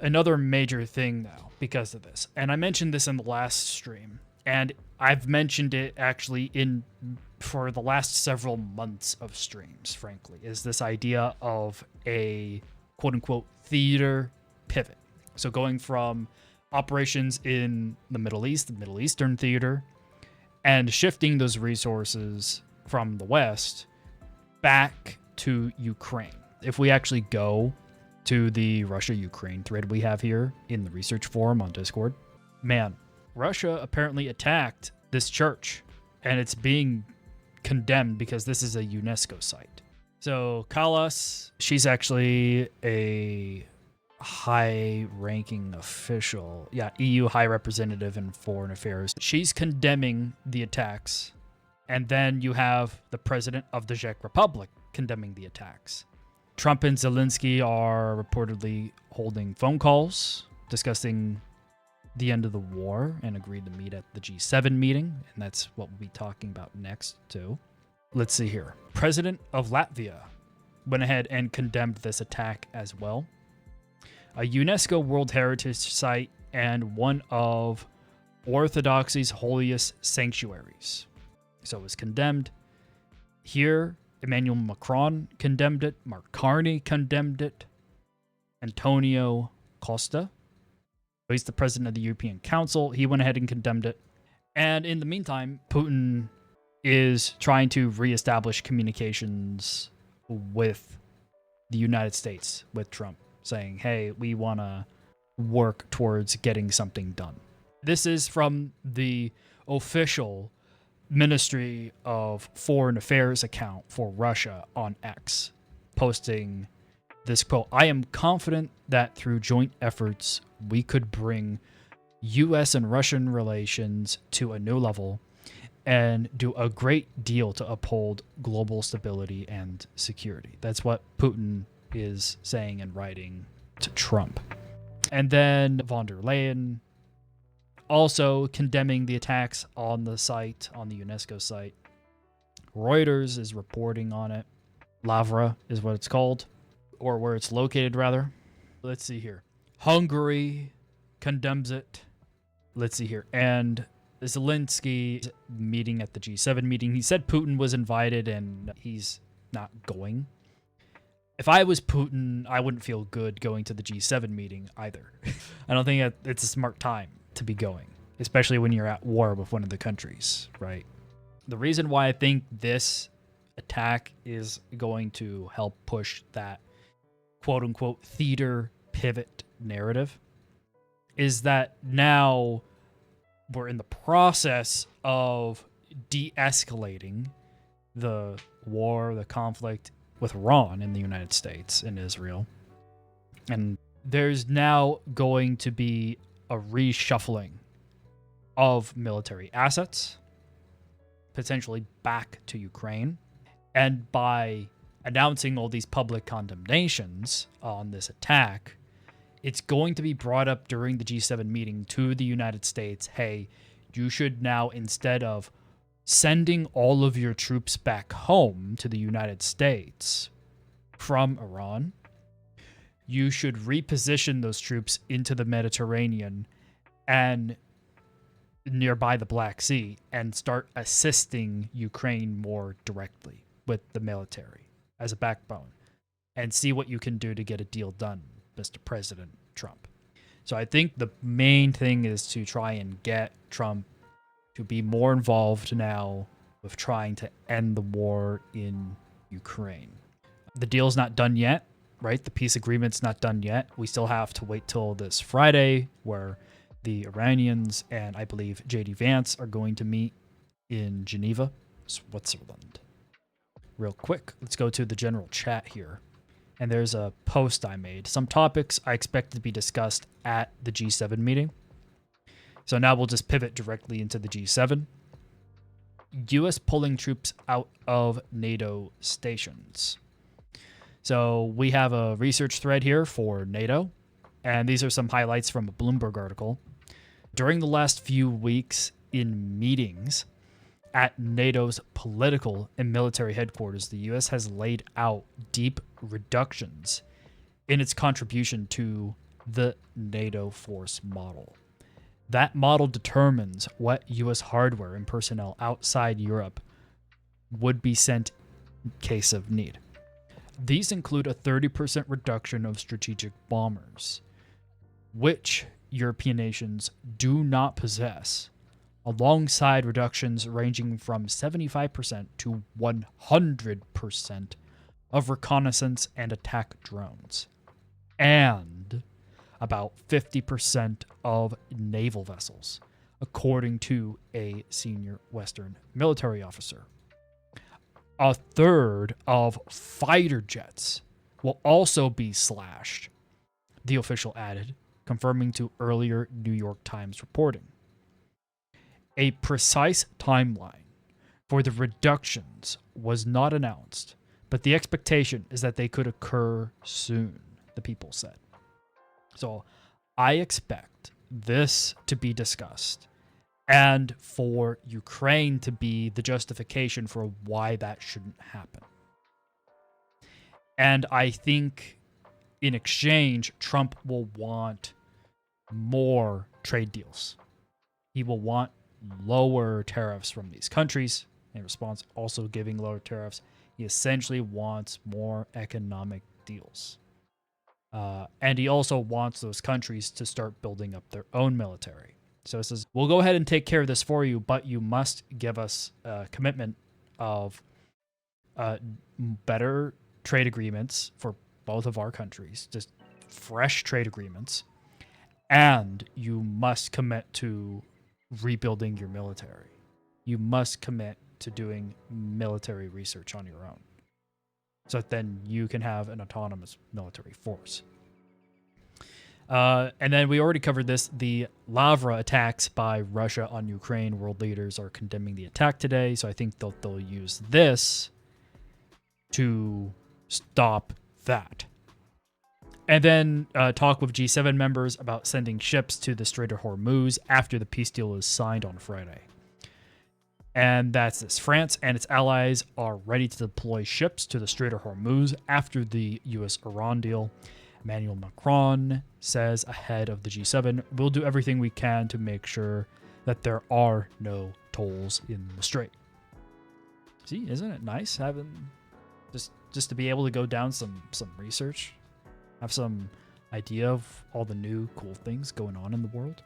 Another major thing, though, because of this, and I mentioned this in the last stream, and I've mentioned it actually for the last several months of streams, frankly, is this idea of a quote-unquote theater pivot. So going from operations in the Middle East, the Middle Eastern theater, and shifting those resources from the West back to Ukraine. If we actually go to the Russia-Ukraine thread we have here in the research forum on Discord, man, Russia apparently attacked this church, and it's being condemned because this is a UNESCO site. So Kalas, she's actually a high-ranking official, EU High Representative in Foreign Affairs. She's condemning the attacks, and then you have the president of the Czech Republic condemning the attacks. Trump and Zelensky are reportedly holding phone calls, discussing the end of the war, and agreed to meet at the G7 meeting, and that's what we'll be talking about next, too. Let's see here. President of Latvia went ahead and condemned this attack as well. A UNESCO World Heritage Site and one of Orthodoxy's holiest sanctuaries. So it was condemned. Here, Emmanuel Macron condemned it. Mark Carney condemned it. Antonio Costa, he's the president of the European Council, he went ahead and condemned it. And in the meantime, Putin is trying to reestablish communications with the United States, with Trump, saying, hey, we want to work towards getting something done. This is from the official Ministry of Foreign Affairs account for Russia on X, posting this quote, I am confident that through joint efforts, we could bring U.S. and Russian relations to a new level and do a great deal to uphold global stability and security. That's what Putin is saying and writing to Trump. And then von der Leyen also condemning the attacks on the site, on the UNESCO site. Reuters is reporting on it. Lavra is what it's called, or where it's located, rather. Let's see here. Hungary condemns it. Let's see here. And Zelensky meeting at the G7 meeting. He said Putin was invited and he's not going. If I was Putin, I wouldn't feel good going to the G7 meeting either. I don't think it's a smart time to be going, especially when you're at war with one of the countries, right? The reason why I think this attack is going to help push that quote-unquote theater pivot narrative is that now we're in the process of de-escalating the war, the conflict with Iran in the United States and Israel. And there's now going to be a reshuffling of military assets, potentially back to Ukraine. And by announcing all these public condemnations on this attack, it's going to be brought up during the G7 meeting to the United States, hey, you should now, instead of sending all of your troops back home to the United States from Iran, you should reposition those troops into the Mediterranean and nearby the Black Sea and start assisting Ukraine more directly with the military as a backbone and see what you can do to get a deal done, Mr. President Trump. So I think the main thing is to try and get Trump to be more involved now with trying to end the war in Ukraine. The deal's not done yet, right? The peace agreement's not done yet. We still have to wait till this Friday where the Iranians and I believe J.D. Vance are going to meet in Geneva, Switzerland. Real quick, let's go to the general chat here. And there's a post I made. Some topics I expect to be discussed at the G7 meeting. So now we'll just pivot directly into the G7. U.S. pulling troops out of NATO stations. So we have a research thread here for NATO, and these are some highlights from a Bloomberg article. During the last few weeks in meetings at NATO's political and military headquarters, the U.S. has laid out deep reductions in its contribution to the NATO force model. That model determines what U.S. hardware and personnel outside Europe would be sent in case of need. These include a 30% reduction of strategic bombers, which European nations do not possess, alongside reductions ranging from 75% to 100% of reconnaissance and attack drones, and about 50% of naval vessels, according to a senior Western military officer. A third of fighter jets will also be slashed, the official added, confirming to earlier New York Times reporting. A precise timeline for the reductions was not announced, but the expectation is that they could occur soon, the people said. So I expect this to be discussed and for Ukraine to be the justification for why that shouldn't happen. And I think in exchange, Trump will want more trade deals. He will want lower tariffs from these countries. In response, also giving lower tariffs. He essentially wants more economic deals. And he also wants those countries to start building up their own military. So it says, we'll go ahead and take care of this for you, but you must give us a commitment of better trade agreements for both of our countries, just fresh trade agreements, and you must commit to rebuilding your military. You must commit to doing military research on your own, so that then you can have an autonomous military force. And then we already covered this. The Lavra attacks by Russia on Ukraine. World leaders are condemning the attack today. So I think they'll use this to stop that. And then talk with G7 members about sending ships to the Strait of Hormuz after the peace deal is signed on Friday. And that's this. France and its allies are ready to deploy ships to the Strait of Hormuz after the U.S.-Iran deal. Emmanuel Macron says ahead of the G7, we'll do everything we can to make sure that there are no tolls in the strait. See, isn't it nice having just to be able to go down some research, have some idea of all the new cool things going on in the world?